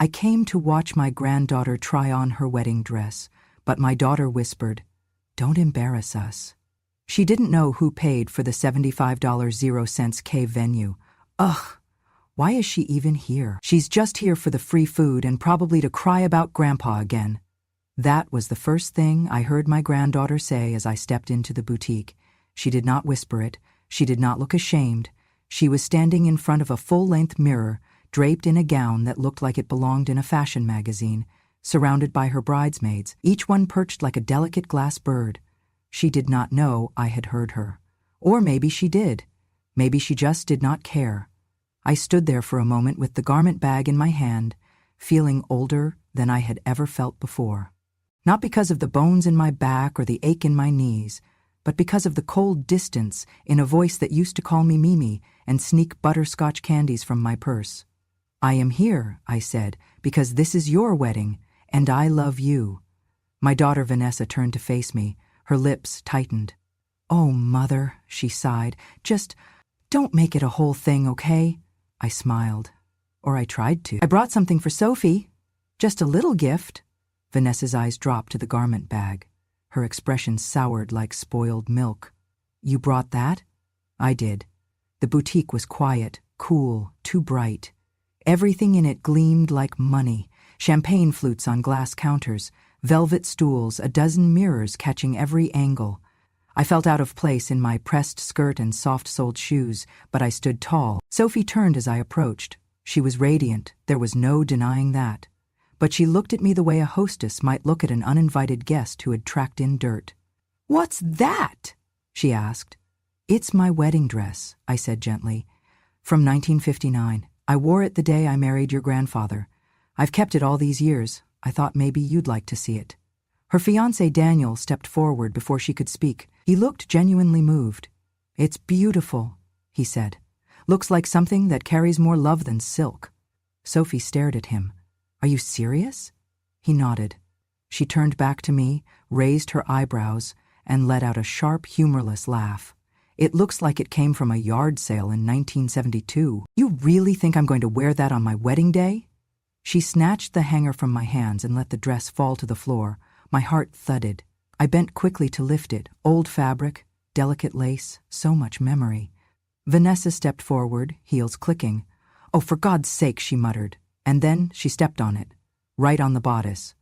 I came to watch my granddaughter try on her wedding dress, but my daughter whispered, "Don't embarrass us." She didn't know who paid for the $75.00 cave venue. Ugh, why is she even here? She's just here for the free food and probably to cry about Grandpa again. That was the first thing I heard my granddaughter say as I stepped into the boutique. She did not whisper it. She did not look ashamed. She was standing in front of a full-length mirror, draped in a gown that looked like it belonged in a fashion magazine, surrounded by her bridesmaids, each one perched like a delicate glass bird. She did not know I had heard her. Or maybe she did. Maybe she just did not care. I stood there for a moment with the garment bag in my hand, feeling older than I had ever felt before. Not because of the bones in my back or the ache in my knees, but because of the cold distance in a voice that used to call me Mimi and sneak butterscotch candies from my purse. "I am here," I said, "because this is your wedding, and I love you." My daughter Vanessa turned to face me, her lips tightened. "Oh, Mother," she sighed, "just don't make it a whole thing, okay?" I smiled. Or I tried to. "I brought something for Sophie. Just a little gift." Vanessa's eyes dropped to the garment bag. Her expression soured like spoiled milk. "You brought that?" I did. The boutique was quiet, cool, too bright. Everything in it gleamed like money. Champagne flutes on glass counters, velvet stools, a dozen mirrors catching every angle. I felt out of place in my pressed skirt and soft-soled shoes, but I stood tall. Sophie turned as I approached. She was radiant, there was no denying that. But she looked at me the way a hostess might look at an uninvited guest who had tracked in dirt. "What's that?" she asked. "It's my wedding dress," I said gently. "From 1959. I wore it the day I married your grandfather. I've kept it all these years. I thought maybe you'd like to see it." Her fiancé Daniel stepped forward before she could speak. He looked genuinely moved. "It's beautiful," he said. "Looks like something that carries more love than silk." Sophie stared at him. "Are you serious?" He nodded. She turned back to me, raised her eyebrows, and let out a sharp, humorless laugh. "It looks like it came from a yard sale in 1972. You really think I'm going to wear that on my wedding day?" She snatched the hanger from my hands and let the dress fall to the floor. My heart thudded. I bent quickly to lift it. Old fabric, delicate lace, so much memory. Vanessa stepped forward, heels clicking. "Oh, for God's sake," she muttered. And then she stepped on it, right on the bodice,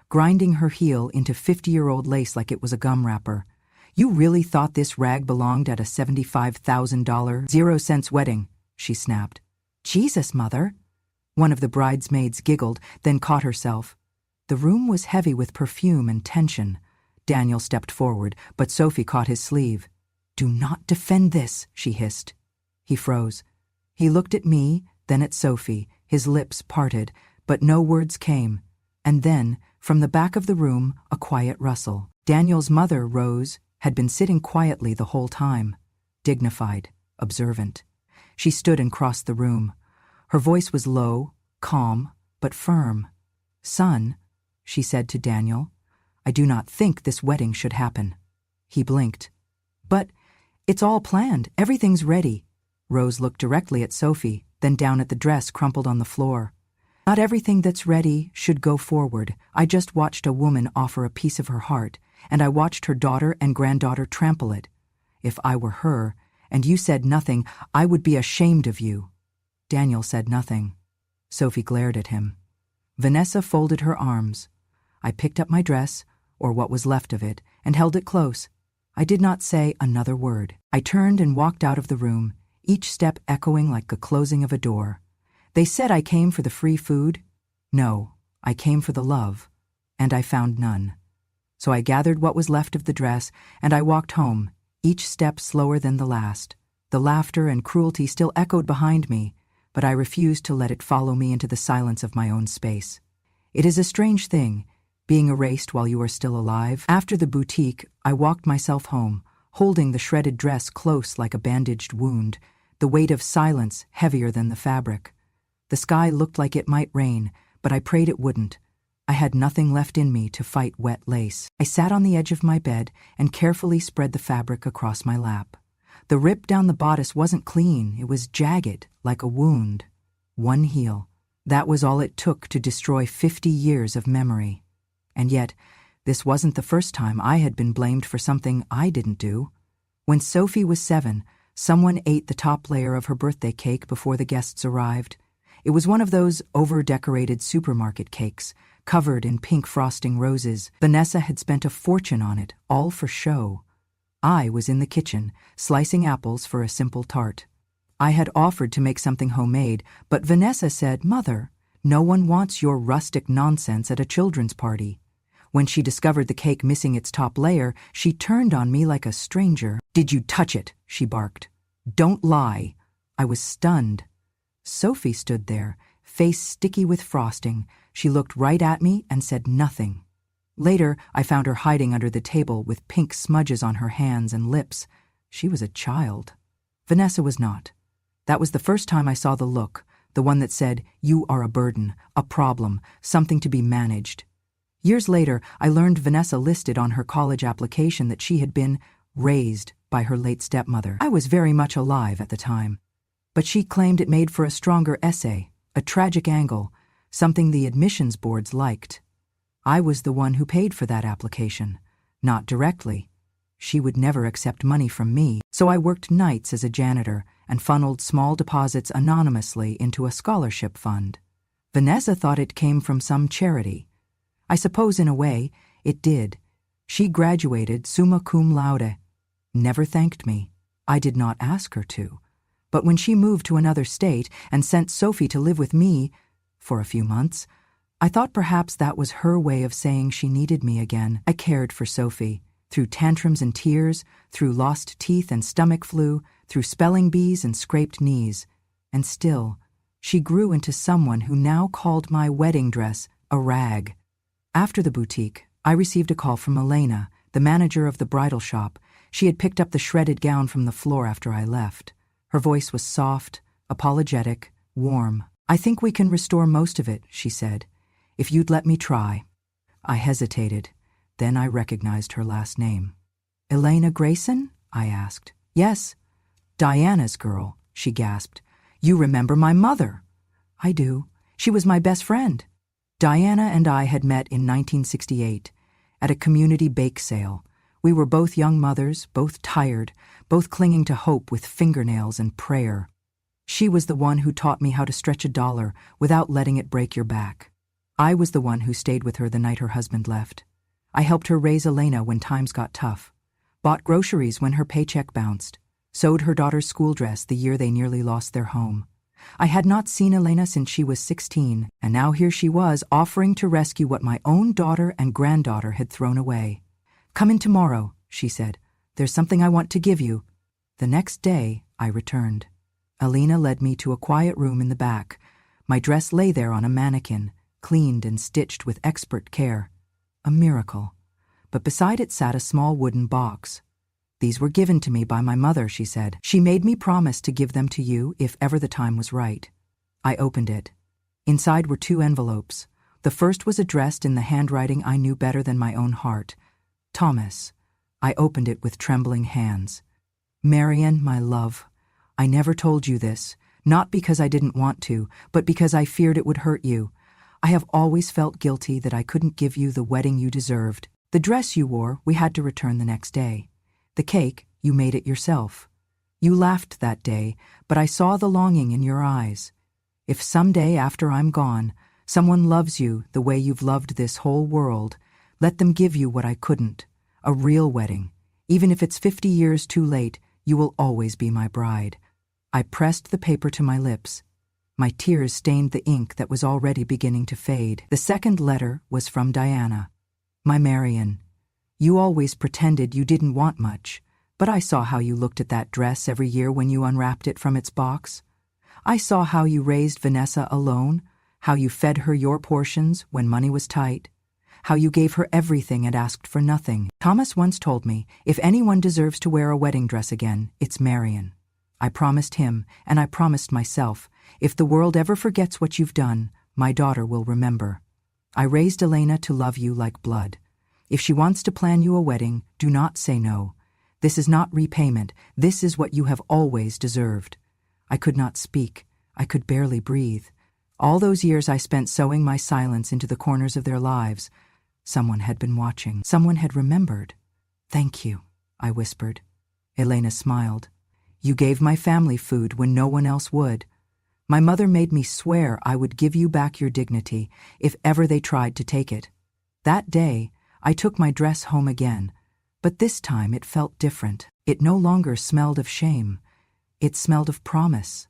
grinding her heel into 50-year-old lace like it was a gum wrapper. "You really thought this rag belonged at a $75,000 0-cent wedding," she snapped. "Jesus, Mother." One of the bridesmaids giggled, then caught herself. The room was heavy with perfume and tension. Daniel stepped forward, but Sophie caught his sleeve. "Do not defend this," she hissed. He froze. He looked at me, then at Sophie, his lips parted, but no words came. And then, from the back of the room, a quiet rustle. Daniel's mother, Rose, had been sitting quietly the whole time, dignified, observant. She stood and crossed the room. Her voice was low, calm, but firm. "Son," she said to Daniel, "I do not think this wedding should happen." He blinked. "But it's all planned. Everything's ready." Rose looked directly at Sophie, then down at the dress crumpled on the floor. "Not everything that's ready should go forward. I just watched a woman offer a piece of her heart, and I watched her daughter and granddaughter trample it. If I were her, and you said nothing, I would be ashamed of you." Daniel said nothing. Sophie glared at him. Vanessa folded her arms. I picked up my dress, or what was left of it, and held it close. I did not say another word. I turned and walked out of the room, each step echoing like the closing of a door. They said I came for the free food. No, I came for the love, and I found none. So I gathered what was left of the dress, and I walked home, each step slower than the last. The laughter and cruelty still echoed behind me, but I refused to let it follow me into the silence of my own space. It is a strange thing, being erased while you are still alive. After the boutique, I walked myself home, holding the shredded dress close like a bandaged wound, the weight of silence heavier than the fabric. The sky looked like it might rain, but I prayed it wouldn't. I had nothing left in me to fight wet lace. I sat on the edge of my bed and carefully spread the fabric across my lap. The rip down the bodice wasn't clean, it was jagged, like a wound. One heel, That was all it took to destroy 50 years of memory. And yet, this wasn't the first time I had been blamed for something I didn't do. When Sophie was 7, someone ate the top layer of her birthday cake before the guests arrived. It was one of those over-decorated supermarket cakes, covered in pink frosting roses. Vanessa had spent a fortune on it, all for show. I was in the kitchen, slicing apples for a simple tart. I had offered to make something homemade, but Vanessa said, "Mother, no one wants your rustic nonsense at a children's party." When she discovered the cake missing its top layer, she turned on me like a stranger. "Did you touch it?" she barked. "Don't lie." I was stunned. Sophie stood there, face sticky with frosting. She looked right at me and said nothing. Later, I found her hiding under the table with pink smudges on her hands and lips. She was a child. Vanessa was not. That was the first time I saw the look, the one that said, "You are a burden, a problem, something to be managed." Years later, I learned Vanessa listed on her college application that she had been raised by her late stepmother. I was very much alive at the time. But she claimed it made for a stronger essay, a tragic angle, something the admissions boards liked. I was the one who paid for that application, not directly. She would never accept money from me, so I worked nights as a janitor and funneled small deposits anonymously into a scholarship fund. Vanessa thought it came from some charity. I suppose in a way, it did. She graduated summa cum laude. Never thanked me. I did not ask her to. But when she moved to another state and sent Sophie to live with me for a few months, I thought perhaps that was her way of saying she needed me again. I cared for Sophie, through tantrums and tears, through lost teeth and stomach flu, through spelling bees and scraped knees. And still, she grew into someone who now called my wedding dress a rag. After the boutique, I received a call from Elena, the manager of the bridal shop. She had picked up the shredded gown from the floor after I left. Her voice was soft, apologetic, warm. "I think we can restore most of it," she said, "if you'd let me try." I hesitated. Then I recognized her last name. "Elena Grayson?" I asked. "Yes." "Diana's girl," she gasped. "You remember my mother." "I do. She was my best friend." Diana and I had met in 1968 at a community bake sale. We were both young mothers, both tired, both clinging to hope with fingernails and prayer. She was the one who taught me how to stretch a dollar without letting it break your back. I was the one who stayed with her the night her husband left. I helped her raise Elena when times got tough, bought groceries when her paycheck bounced, sewed her daughter's school dress the year they nearly lost their home. I had not seen Elena since she was 16, and now here she was offering to rescue what my own daughter and granddaughter had thrown away. "Come in tomorrow," she said. "There's something I want to give you." The next day, I returned. Elena led me to a quiet room in the back. My dress lay there on a mannequin, cleaned and stitched with expert care. A miracle. But beside it sat a small wooden box. "These were given to me by my mother," she said. "She made me promise to give them to you if ever the time was right." I opened it. Inside were 2 envelopes. The first was addressed in the handwriting I knew better than my own heart. "Thomas." I opened it with trembling hands. "Marian, my love, I never told you this, not because I didn't want to, but because I feared it would hurt you. I have always felt guilty that I couldn't give you the wedding you deserved. The dress you wore, we had to return the next day. The cake, you made it yourself. You laughed that day, but I saw the longing in your eyes. If someday after I'm gone, someone loves you the way you've loved this whole world, let them give you what I couldn't, a real wedding. Even if it's 50 years too late, you will always be my bride." I pressed the paper to my lips. My tears stained the ink that was already beginning to fade. The second letter was from Diana. "My Marian, you always pretended you didn't want much, but I saw how you looked at that dress every year when you unwrapped it from its box. I saw how you raised Vanessa alone, how you fed her your portions when money was tight, how you gave her everything and asked for nothing. Thomas once told me, if anyone deserves to wear a wedding dress again, it's Marian. I promised him, and I promised myself, if the world ever forgets what you've done, my daughter will remember. I raised Elena to love you like blood. If she wants to plan you a wedding, do not say no. This is not repayment. This is what you have always deserved." I could not speak. I could barely breathe. All those years I spent sewing my silence into the corners of their lives. Someone had been watching. Someone had remembered. "Thank you," I whispered. Elena smiled. "You gave my family food when no one else would. My mother made me swear I would give you back your dignity if ever they tried to take it." That day, I took my dress home again, but this time it felt different. It no longer smelled of shame. It smelled of promise.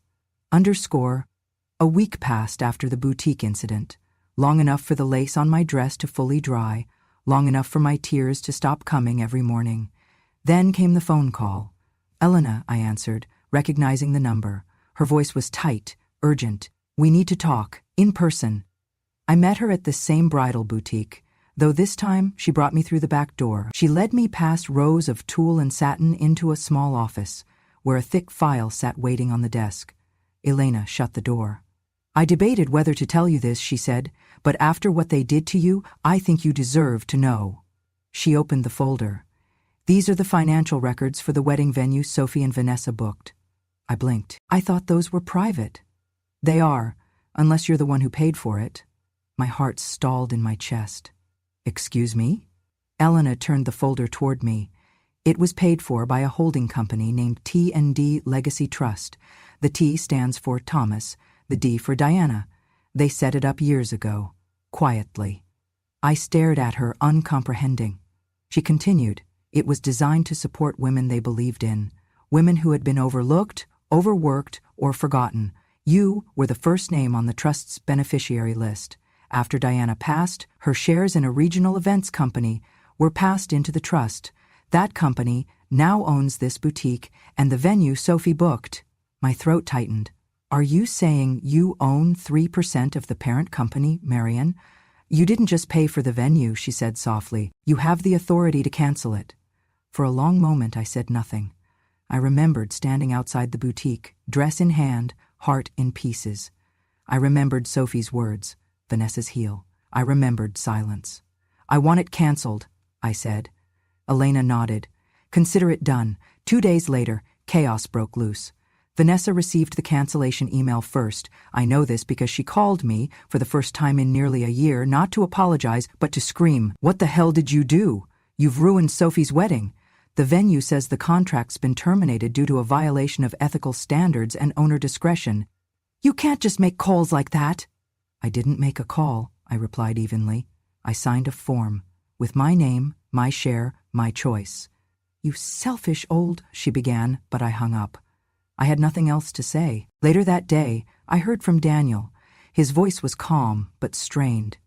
A week passed after the boutique incident, long enough for the lace on my dress to fully dry, long enough for my tears to stop coming every morning. Then came the phone call. "Elena," I answered, recognizing the number. Her voice was tight, urgent. "We need to talk, in person." I met her at the same bridal boutique, though this time she brought me through the back door. She led me past rows of tulle and satin into a small office, where a thick file sat waiting on the desk. Elena shut the door. "I debated whether to tell you this," she said, "but after what they did to you, I think you deserve to know." She opened the folder. "These are the financial records for the wedding venue Sophie and Vanessa booked." I blinked. "I thought those were private." "They are, unless you're the one who paid for it." My heart stalled in my chest. "Excuse me?" Elena turned the folder toward me. It was paid for by a holding company named T&D Legacy Trust. The T stands for Thomas, the D for Diana. They set it up years ago, quietly. I stared at her, uncomprehending. She continued, "It was designed to support women they believed in, women who had been overlooked, overworked, or forgotten. You were the first name on the trust's beneficiary list. After Diana passed, her shares in a regional events company were passed into the trust. That company now owns this boutique and the venue Sophie booked." My throat tightened. "Are you saying you own 3% of the parent company, Marian?" "You didn't just pay for the venue," she said softly. "You have the authority to cancel it." For a long moment I said nothing. I remembered standing outside the boutique, dress in hand, heart in pieces. I remembered Sophie's words, Vanessa's heel. I remembered silence. "I want it canceled," I said. Elena nodded. "Consider it done." 2 days later, chaos broke loose. Vanessa received the cancellation email first. I know this because she called me, for the first time in nearly a year, not to apologize, but to scream, "What the hell did you do? You've ruined Sophie's wedding. The venue says the contract's been terminated due to a violation of ethical standards and owner discretion. You can't just make calls like that." "I didn't make a call," I replied evenly. "I signed a form, with my name, my share, my choice." "You selfish old," she began, but I hung up. I had nothing else to say. Later that day, I heard from Daniel. His voice was calm, but strained.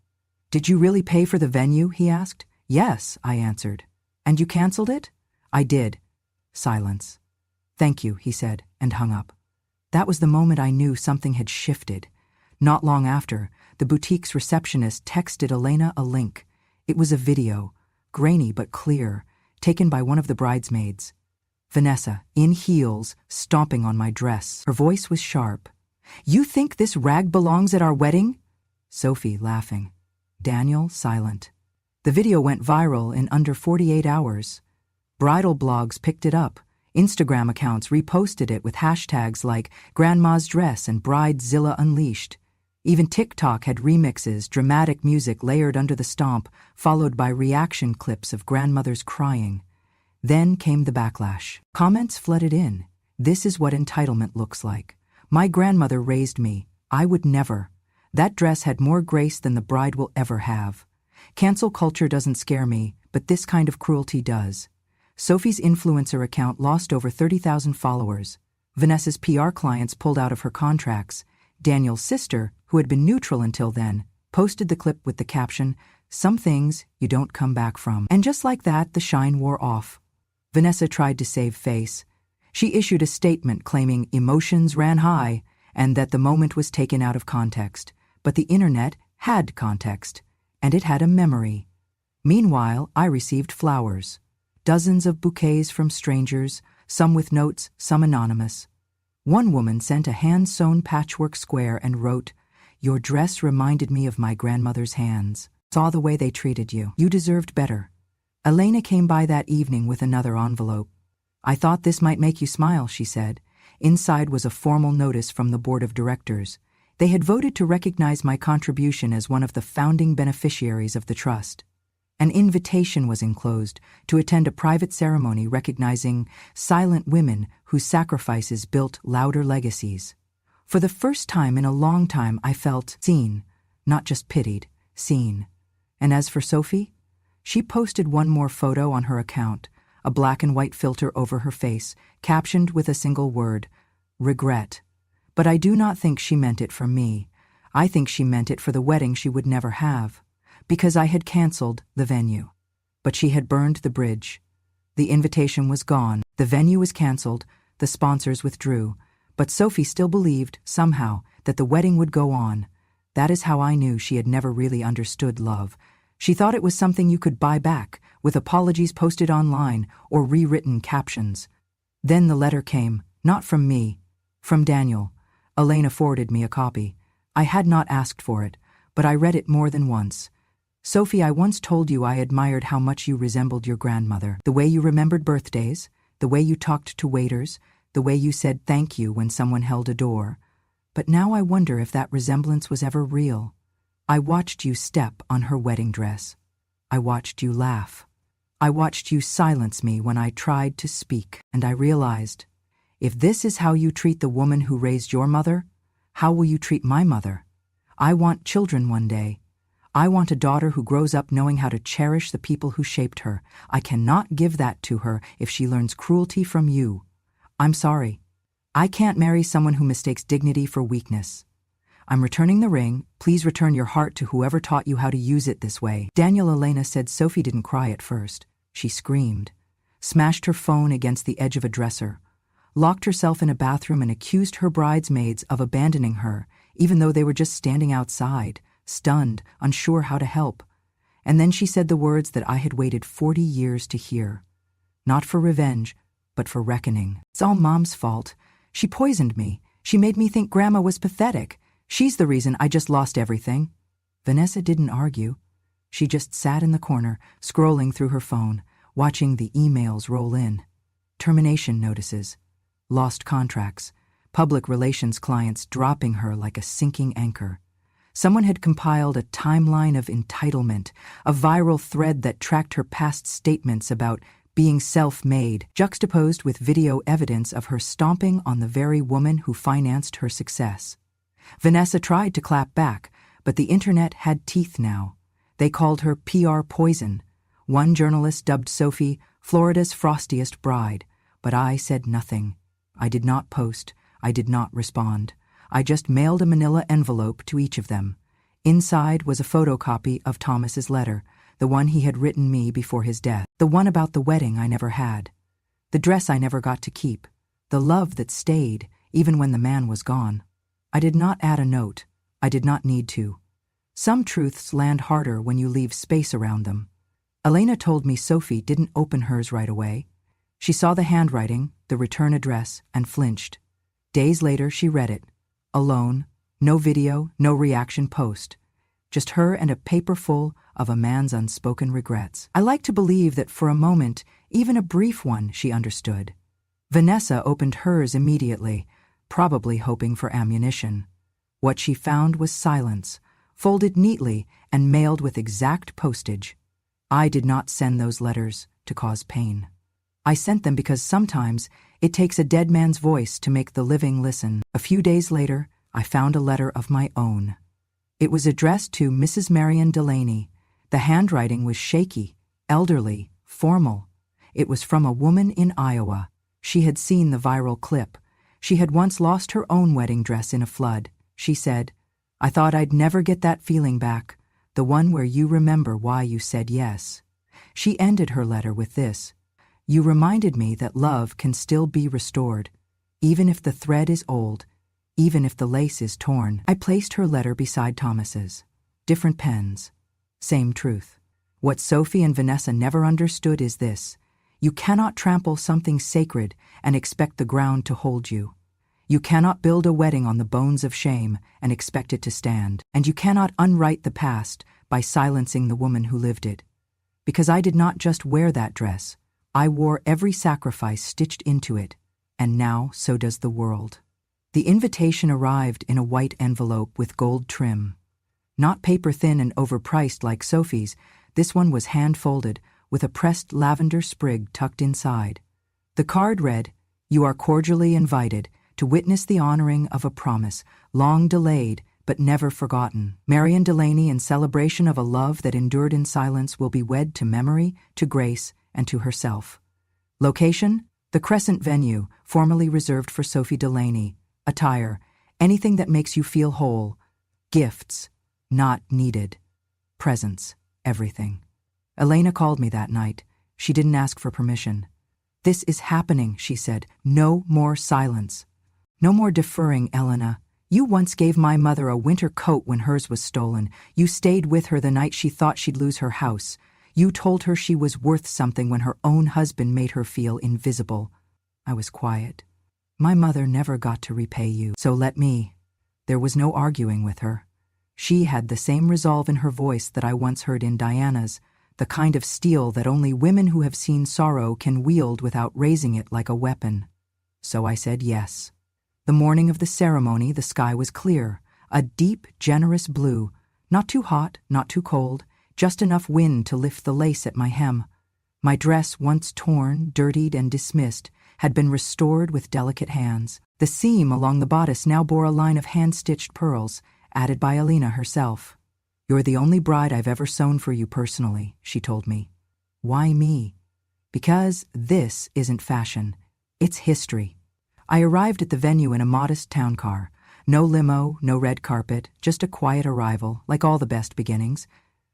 "Did you really pay for the venue?" he asked. "Yes," I answered. "And you canceled it?" "I did." Silence. "Thank you," he said, and hung up. That was the moment I knew something had shifted. Not long after, the boutique's receptionist texted Elena a link. It was a video, grainy but clear, taken by one of the bridesmaids. Vanessa, in heels, stomping on my dress. Her voice was sharp. "You think this rag belongs at our wedding?" Sophie laughing. Daniel silent. The video went viral in under 48 hours. Bridal blogs picked it up. Instagram accounts reposted it with hashtags like Grandma's Dress and Bridezilla Unleashed. Even TikTok had remixes, dramatic music layered under the stomp, followed by reaction clips of grandmothers crying. Then came the backlash. Comments flooded in. "This is what entitlement looks like. My grandmother raised me. I would never. That dress had more grace than the bride will ever have. Cancel culture doesn't scare me, but this kind of cruelty does." Sophie's influencer account lost over 30,000 followers. Vanessa's PR clients pulled out of her contracts. Daniel's sister, who had been neutral until then, posted the clip with the caption, "Some things you don't come back from." And just like that, the shine wore off. Vanessa tried to save face. She issued a statement claiming emotions ran high and that the moment was taken out of context. But the internet had context, and it had a memory. Meanwhile, I received flowers. Dozens of bouquets from strangers, some with notes, some anonymous. One woman sent a hand-sewn patchwork square and wrote, "Your dress reminded me of my grandmother's hands. Saw the way they treated you. You deserved better." Elena came by that evening with another envelope. "I thought this might make you smile," she said. Inside was a formal notice from the board of directors. They had voted to recognize my contribution as one of the founding beneficiaries of the trust. An invitation was enclosed to attend a private ceremony recognizing silent women whose sacrifices built louder legacies. For the first time in a long time, I felt seen, not just pitied, seen. And as for Sophie, she posted one more photo on her account, a black and white filter over her face, captioned with a single word, regret. But I do not think she meant it for me. I think she meant it for the wedding she would never have, because I had canceled the venue. But she had burned the bridge. The invitation was gone, the venue was canceled, the sponsors withdrew, but Sophie still believed, somehow, that the wedding would go on. That is how I knew she had never really understood love. She thought it was something you could buy back, with apologies posted online or rewritten captions. Then the letter came, not from me, from Daniel. Elena forwarded me a copy. I had not asked for it, but I read it more than once. Sophie, I once told you I admired how much you resembled your grandmother. The way you remembered birthdays, the way you talked to waiters, the way you said thank you when someone held a door. But now I wonder if that resemblance was ever real. I watched you step on her wedding dress. I watched you laugh. I watched you silence me when I tried to speak, and I realized, if this is how you treat the woman who raised your mother, how will you treat my mother? I want children one day. I want a daughter who grows up knowing how to cherish the people who shaped her. I cannot give that to her if she learns cruelty from you. I'm sorry. I can't marry someone who mistakes dignity for weakness. I'm returning the ring. Please return your heart to whoever taught you how to use it this way. Daniel. Elena said Sophie didn't cry at first. She screamed, smashed her phone against the edge of a dresser, locked herself in a bathroom and accused her bridesmaids of abandoning her, even though they were just standing outside, stunned, unsure how to help. And then she said the words that I had waited 40 years to hear. Not for revenge, but for reckoning. It's all Mom's fault. She poisoned me. She made me think Grandma was pathetic. She's the reason I just lost everything. Vanessa didn't argue. She just sat in the corner, scrolling through her phone, watching the emails roll in. Termination notices, lost contracts, public relations clients dropping her like a sinking anchor. Someone had compiled a timeline of entitlement, a viral thread that tracked her past statements about being self-made, juxtaposed with video evidence of her stomping on the very woman who financed her success. Vanessa tried to clap back, but the internet had teeth now. They called her PR poison. One journalist dubbed Sophie Florida's frostiest bride, but I said nothing. I did not post. I did not respond. I just mailed a manila envelope to each of them. Inside was a photocopy of Thomas's letter, the one he had written me before his death, the one about the wedding I never had, the dress I never got to keep, the love that stayed even when the man was gone. I did not add a note. I did not need to. Some truths land harder when you leave space around them. Elena told me Sophie didn't open hers right away. She saw the handwriting, the return address, and flinched. Days later, she read it. Alone, no video, no reaction post. Just her and a paper full of a man's unspoken regrets. I like to believe that for a moment, even a brief one, she understood. Vanessa opened hers immediately, probably hoping for ammunition. What she found was silence, folded neatly and mailed with exact postage. I did not send those letters to cause pain. I sent them because sometimes it takes a dead man's voice to make the living listen. A few days later, I found a letter of my own. It was addressed to Mrs. Marion Delaney. The handwriting was shaky, elderly, formal. It was from a woman in Iowa. She had seen the viral clip. She had once lost her own wedding dress in a flood. She said, "I thought I'd never get that feeling back, the one where you remember why you said yes." She ended her letter with this: "You reminded me that love can still be restored, even if the thread is old, even if the lace is torn." I placed her letter beside Thomas's. Different pens. Same truth. What Sophie and Vanessa never understood is this: you cannot trample something sacred and expect the ground to hold you. You cannot build a wedding on the bones of shame and expect it to stand. And you cannot unwrite the past by silencing the woman who lived it. Because I did not just wear that dress, I wore every sacrifice stitched into it, and now so does the world. The invitation arrived in a white envelope with gold trim. Not paper-thin and overpriced like Sophie's, this one was hand-folded, with a pressed lavender sprig tucked inside. The card read, "You are cordially invited to witness the honoring of a promise, long delayed but never forgotten. Marian Delaney, in celebration of a love that endured in silence, will be wed to memory, to grace, and to herself." Location? The Crescent venue, formerly reserved for Sophie Delaney. Attire: anything that makes you feel whole. Gifts: not needed. Presents: everything. Elena called me that night. She didn't ask for permission. "This is happening," she said. "No more silence. No more deferring, Elena. You once gave my mother a winter coat when hers was stolen. You stayed with her the night she thought she'd lose her house. You told her she was worth something when her own husband made her feel invisible." I was quiet. "My mother never got to repay you, so let me." There was no arguing with her. She had the same resolve in her voice that I once heard in Diana's, the kind of steel that only women who have seen sorrow can wield without raising it like a weapon. So I said yes. The morning of the ceremony, the sky was clear, a deep, generous blue, not too hot, not too cold, just enough wind to lift the lace at my hem. My dress, once torn, dirtied, and dismissed, had been restored with delicate hands. The seam along the bodice now bore a line of hand-stitched pearls, added by Elena herself. "You're the only bride I've ever sewn for you personally," she told me. "Why me?" "Because this isn't fashion. It's history." I arrived at the venue in a modest town car. No limo, no red carpet, just a quiet arrival, like all the best beginnings.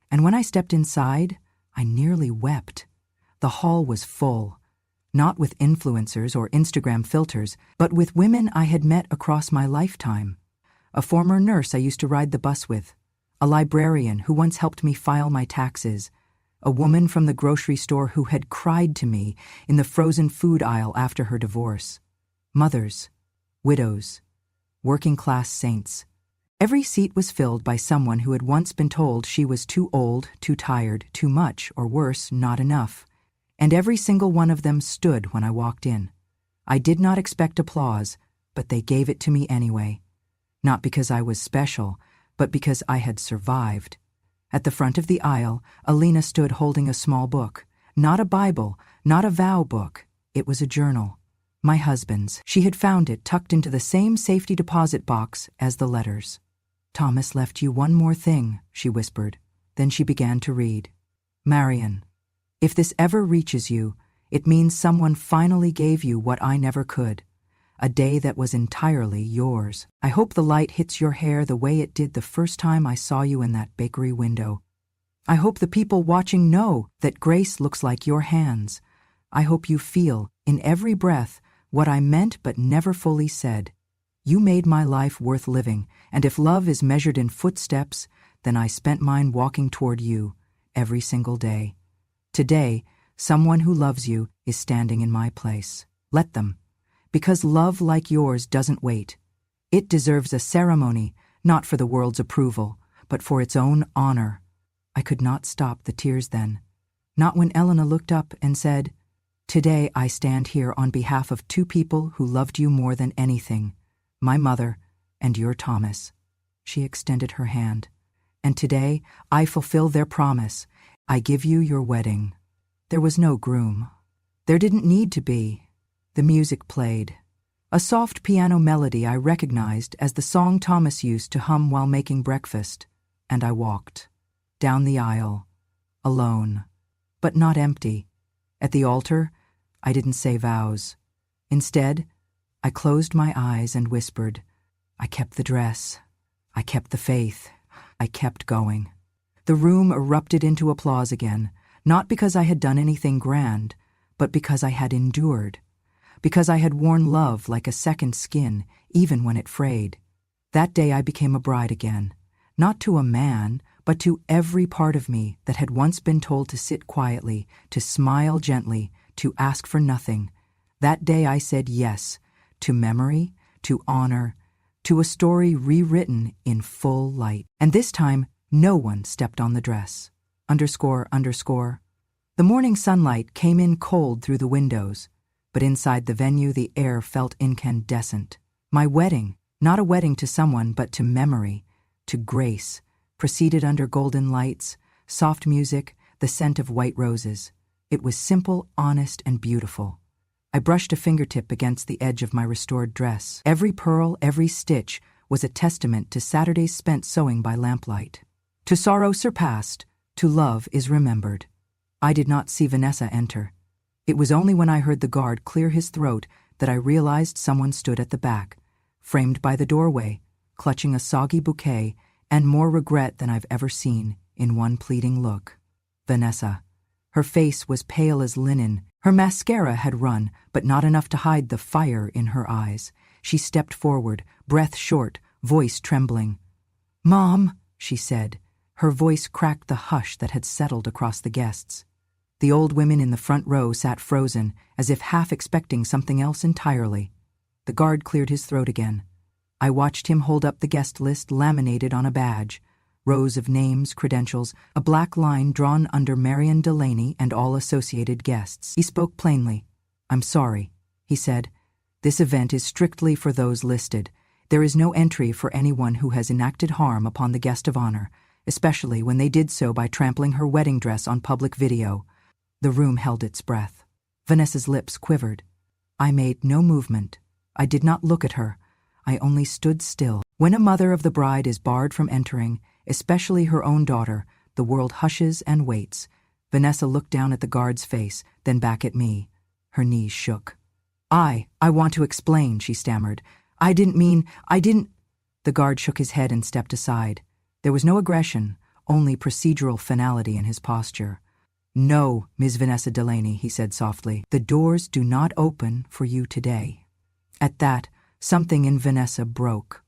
And when I stepped inside, I nearly wept. The hall was full. Not with influencers or Instagram filters, but with women I had met across my lifetime. A former nurse I used to ride the bus with. A librarian who once helped me file my taxes. A woman from the grocery store who had cried to me in the frozen food aisle after her divorce. Mothers, widows, working-class saints. Every seat was filled by someone who had once been told she was too old, too tired, too much, or worse, not enough. And every single one of them stood when I walked in. I did not expect applause, but they gave it to me anyway. Not because I was special, but because I had survived. At the front of the aisle, Elena stood holding a small book. Not a Bible, not a vow book. It was a journal. My husband's. She had found it tucked into the same safety deposit box as the letters. "Thomas left you one more thing," she whispered. Then she began to read. "Marian, if this ever reaches you, it means someone finally gave you what I never could. A day that was entirely yours. I hope the light hits your hair the way it did the first time I saw you in that bakery window. I hope the people watching know that grace looks like your hands. I hope you feel, in every breath, what I meant but never fully said. You made my life worth living, and if love is measured in footsteps, then I spent mine walking toward you every single day. Today, someone who loves you is standing in my place. Let them. Because love like yours doesn't wait. It deserves a ceremony, not for the world's approval, but for its own honor." I could not stop the tears then. Not when Elena looked up and said, "Today I stand here on behalf of two people who loved you more than anything, my mother and your Thomas." She extended her hand. "And today I fulfill their promise. I give you your wedding." There was no groom. There didn't need to be. The music played. A soft piano melody I recognized as the song Thomas used to hum while making breakfast, and I walked down the aisle, alone, but not empty. At the altar, I didn't say vows. Instead, I closed my eyes and whispered, "I kept the dress. I kept the faith. I kept going." The room erupted into applause again, not because I had done anything grand, but because I had endured. Because I had worn love like a second skin, even when it frayed. That day I became a bride again, not to a man, but to every part of me that had once been told to sit quietly, to smile gently, to ask for nothing. That day I said yes, to memory, to honor, to a story rewritten in full light. And this time, no one stepped on the dress. __. The morning sunlight came in cold through the windows, but inside the venue the air felt incandescent. My wedding, not a wedding to someone but to memory, to grace, proceeded under golden lights, soft music, the scent of white roses. It was simple, honest, and beautiful. I brushed a fingertip against the edge of my restored dress. Every pearl, every stitch was a testament to Saturdays spent sewing by lamplight. To sorrow surpassed, to love is remembered. I did not see Vanessa enter. It was only when I heard the guard clear his throat that I realized someone stood at the back, framed by the doorway, clutching a soggy bouquet and more regret than I've ever seen in one pleading look. Vanessa. Her face was pale as linen. Her mascara had run, but not enough to hide the fire in her eyes. She stepped forward, breath short, voice trembling. "Mom," she said. Her voice cracked the hush that had settled across the guests. The old women in the front row sat frozen, as if half expecting something else entirely. The guard cleared his throat again. I watched him hold up the guest list laminated on a badge. Rows of names, credentials, a black line drawn under Marion Delaney and all associated guests. He spoke plainly. "I'm sorry," he said. "This event is strictly for those listed. There is no entry for anyone who has enacted harm upon the guest of honor, especially when they did so by trampling her wedding dress on public video." The room held its breath. Vanessa's lips quivered. I made no movement. I did not look at her. I only stood still. When a mother of the bride is barred from entering, especially her own daughter, the world hushes and waits. Vanessa looked down at the guard's face, then back at me. Her knees shook. I want to explain," she stammered. I didn't." The guard shook his head and stepped aside. There was no aggression, only procedural finality in his posture. "No, Ms. Vanessa Delaney," he said softly. "The doors do not open for you today." At that, something in Vanessa broke.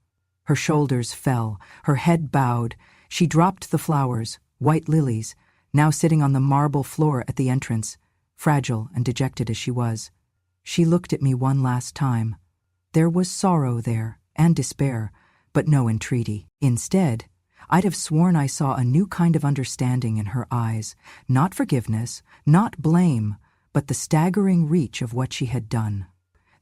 Her shoulders fell, her head bowed. She dropped the flowers, white lilies, now sitting on the marble floor at the entrance, fragile and dejected as she was. She looked at me one last time. There was sorrow there, and despair, but no entreaty. Instead, I'd have sworn I saw a new kind of understanding in her eyes, not forgiveness, not blame, but the staggering reach of what she had done.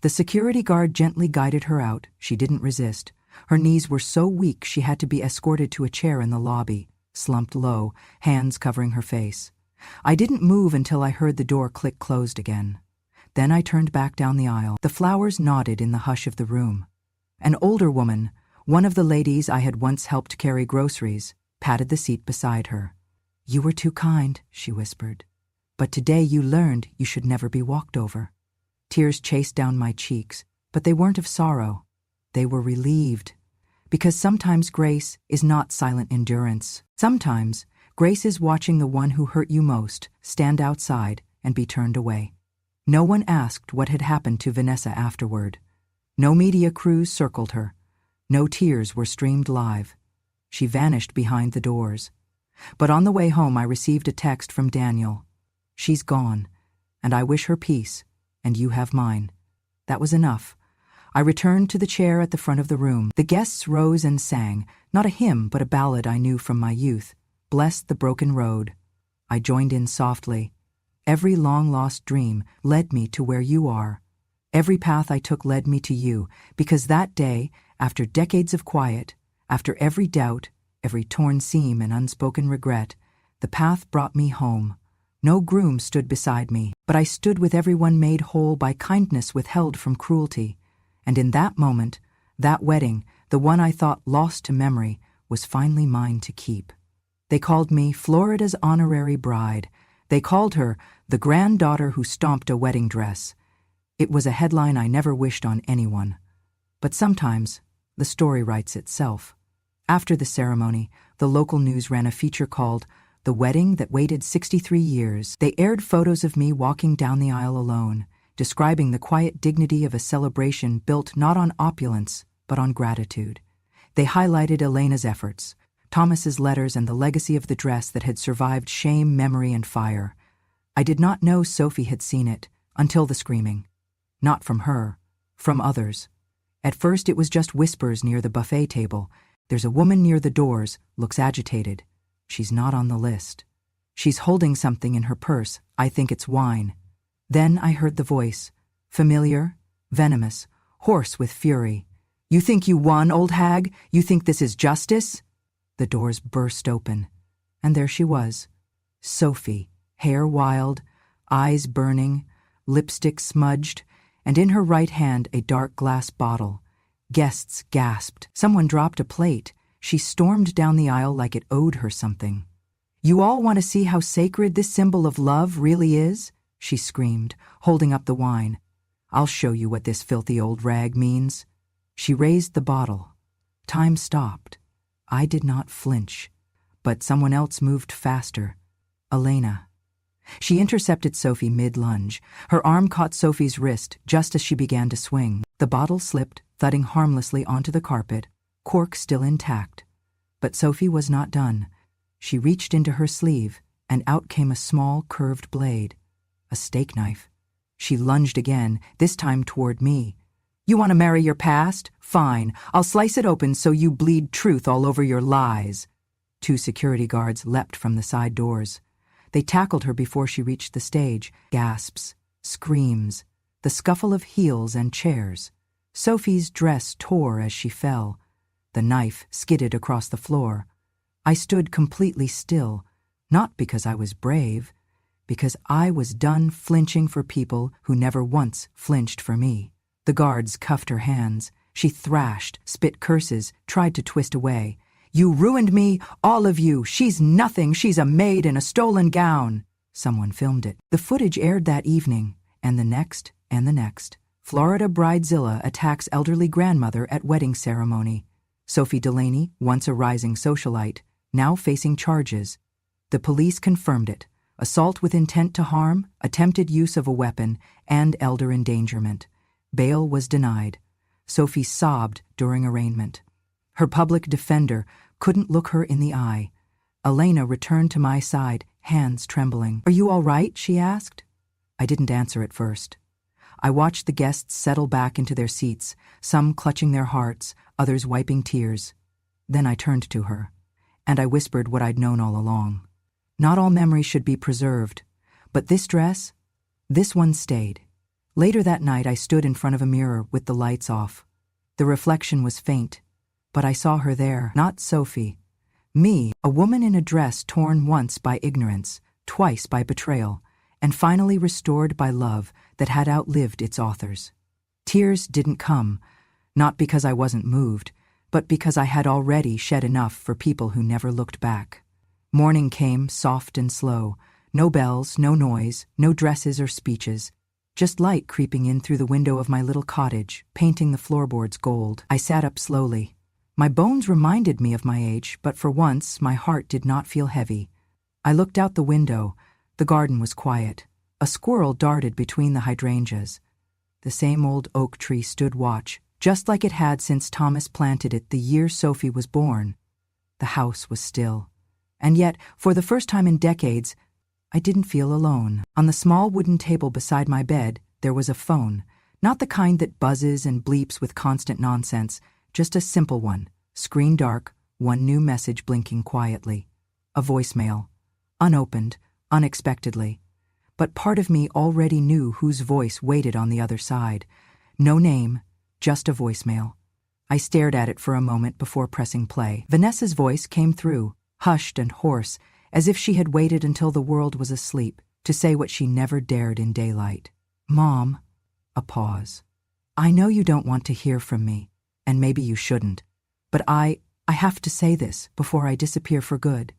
The security guard gently guided her out. She didn't resist. Her knees were so weak she had to be escorted to a chair in the lobby, slumped low, hands covering her face. I didn't move until I heard the door click closed again. Then I turned back down the aisle. The flowers nodded in the hush of the room. An older woman, one of the ladies I had once helped carry groceries, patted the seat beside her. "You were too kind," she whispered. "But today you learned you should never be walked over." Tears chased down my cheeks, but they weren't of sorrow. They were relieved. Because sometimes grace is not silent endurance. Sometimes grace is watching the one who hurt you most stand outside and be turned away. No one asked what had happened to Vanessa afterward. No media crews circled her. No tears were streamed live. She vanished behind the doors. But on the way home I received a text from Daniel. "She's gone, and I wish her peace, and you have mine." That was enough. I returned to the chair at the front of the room. The guests rose and sang, not a hymn but a ballad I knew from my youth, "Bless the Broken Road." I joined in softly. Every long-lost dream led me to where you are. Every path I took led me to you, because that day, after decades of quiet, after every doubt, every torn seam and unspoken regret, the path brought me home. No groom stood beside me, but I stood with everyone made whole by kindness withheld from cruelty. And in that moment, that wedding, the one I thought lost to memory, was finally mine to keep. They called me Florida's honorary bride. They called her the granddaughter who stomped a wedding dress. It was a headline I never wished on anyone. But sometimes, the story writes itself. After the ceremony, the local news ran a feature called "The Wedding That Waited 63 Years." They aired photos of me walking down the aisle alone, describing the quiet dignity of a celebration built not on opulence, but on gratitude. They highlighted Elena's efforts, Thomas's letters, and the legacy of the dress that had survived shame, memory, and fire. I did not know Sophie had seen it, until the screaming. Not from her, from others. At first it was just whispers near the buffet table. "There's a woman near the doors, looks agitated. She's not on the list. She's holding something in her purse. I think it's wine." Then I heard the voice, familiar, venomous, hoarse with fury. You think you won, old hag? You think this is justice?" The doors burst open, and there she was, Sophie, hair wild, eyes burning, lipstick smudged, and in her right hand a dark glass bottle. Guests gasped. Someone dropped a plate. She stormed down the aisle like it owed her something. "You all want to see how sacred this symbol of love really is?" she screamed, holding up the wine. "I'll show you what this filthy old rag means." She raised the bottle. Time stopped. I did not flinch, but someone else moved faster. Elena. She intercepted Sophie mid-lunge. Her arm caught Sophie's wrist just as she began to swing. The bottle slipped, thudding harmlessly onto the carpet, cork still intact. But Sophie was not done. She reached into her sleeve, and out came a small, curved blade. A steak knife. She lunged again, this time toward me. "You want to marry your past? Fine. I'll slice it open so you bleed truth all over your lies." 2 security guards leapt from the side doors. They tackled her before she reached the stage. Gasps, screams, the scuffle of heels and chairs. Sophie's dress tore as she fell. The knife skidded across the floor. I stood completely still, not because I was brave, because I was done flinching for people who never once flinched for me. The guards cuffed her hands. She thrashed, spit curses, tried to twist away. "You ruined me, all of you. She's nothing. She's a maid in a stolen gown." Someone filmed it. The footage aired that evening, and the next, and the next. Florida bridezilla attacks elderly grandmother at wedding ceremony. Sophie Delaney, once a rising socialite, now facing charges. The police confirmed it. Assault with intent to harm, attempted use of a weapon, and elder endangerment. Bail was denied. Sophie sobbed during arraignment. Her public defender couldn't look her in the eye. Elena returned to my side, hands trembling. "Are you all right?" she asked. I didn't answer at first. I watched the guests settle back into their seats, some clutching their hearts, others wiping tears. Then I turned to her, and I whispered what I'd known all along. Not all memories should be preserved, but this dress, this one stayed. Later that night I stood in front of a mirror with the lights off. The reflection was faint, but I saw her there, not Sophie. Me, a woman in a dress torn once by ignorance, twice by betrayal, and finally restored by love that had outlived its authors. Tears didn't come, not because I wasn't moved, but because I had already shed enough for people who never looked back. Morning came, soft and slow. No bells, no noise, no dresses or speeches. Just light creeping in through the window of my little cottage, painting the floorboards gold. I sat up slowly. My bones reminded me of my age, but for once my heart did not feel heavy. I looked out the window. The garden was quiet. A squirrel darted between the hydrangeas. The same old oak tree stood watch, just like it had since Thomas planted it the year Sophie was born. The house was still. And yet, for the first time in decades, I didn't feel alone. On the small wooden table beside my bed, there was a phone. Not the kind that buzzes and bleeps with constant nonsense, just a simple one, screen dark, one new message blinking quietly. A voicemail. Unopened, unexpectedly. But part of me already knew whose voice waited on the other side. No name, just a voicemail. I stared at it for a moment before pressing play. Vanessa's voice came through, hushed and hoarse, as if she had waited until the world was asleep to say what she never dared in daylight. "Mom." A pause. "I know you don't want to hear from me, and maybe you shouldn't, but I have to say this before I disappear for good."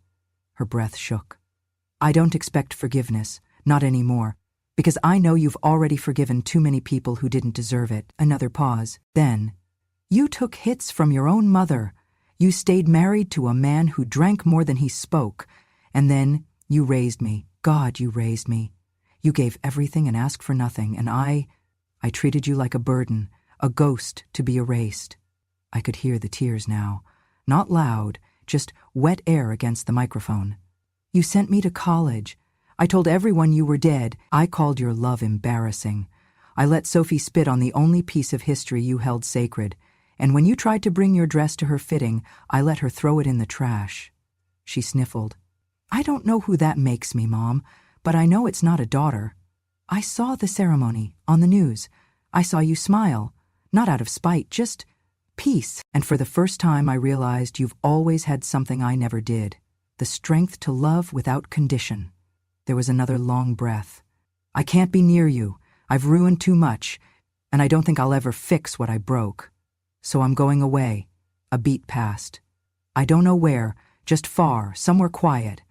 Her breath shook. "I don't expect forgiveness, not anymore, because I know you've already forgiven too many people who didn't deserve it." Another pause. Then, "You took hits from your own mother. You stayed married to a man who drank more than he spoke. And then you raised me. God, you raised me. You gave everything and asked for nothing, and I treated you like a burden, a ghost to be erased." I could hear the tears now. Not loud, just wet air against the microphone. "You sent me to college. I told everyone you were dead. I called your love embarrassing. I let Sophie spit on the only piece of history you held sacred. And when you tried to bring your dress to her fitting, I let her throw it in the trash." She sniffled. "I don't know who that makes me, Mom, but I know it's not a daughter. I saw the ceremony, on the news. I saw you smile, not out of spite, just Peace. And for the first time I realized you've always had something I never did. The strength to love without condition. There was another long breath. I can't be near you. I've ruined too much, and I don't think I'll ever fix what I broke. So I'm going away. A beat passed. I don't know where, just far, somewhere quiet.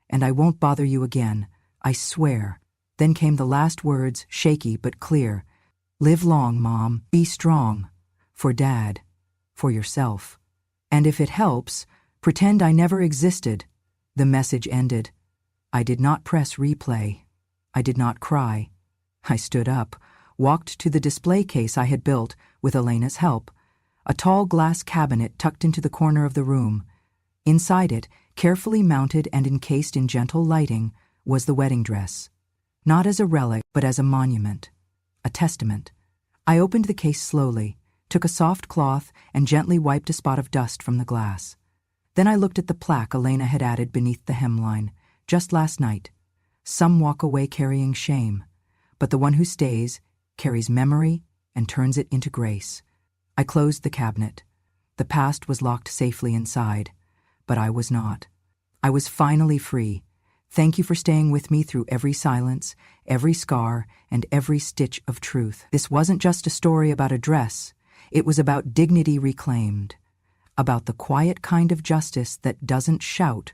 And I won't bother you again, I swear. Then came the last words, shaky but clear. Live long, Mom. Be strong. For Dad. For yourself. And if it helps, pretend I never existed. The message ended. I did not press replay. I did not cry. I stood up, walked to the display case I had built with Elena's help, a tall glass cabinet tucked into the corner of the room. Inside it, carefully mounted and encased in gentle lighting, was the wedding dress. Not as a relic, but as a monument. A testament. I opened the case slowly, took a soft cloth, and gently wiped a spot of dust from the glass. Then I looked at the plaque Elena had added beneath the hemline, just last night. Some walk away carrying shame, but the one who stays carries memory and turns it into grace. I closed the cabinet. The past was locked safely inside, but I was not. I was finally free. Thank you for staying with me through every silence, every scar, and every stitch of truth. This wasn't just a story about a dress. It was about dignity reclaimed, about the quiet kind of justice that doesn't shout,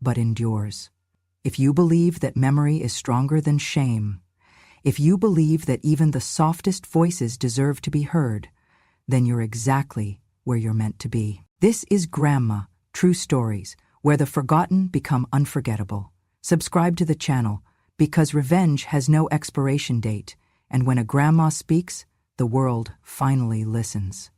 but endures. If you believe that memory is stronger than shame, if you believe that even the softest voices deserve to be heard, then you're exactly where you're meant to be. This is Grandma, True Stories, where the forgotten become unforgettable. Subscribe to the channel, because revenge has no expiration date, and when a grandma speaks, the world finally listens.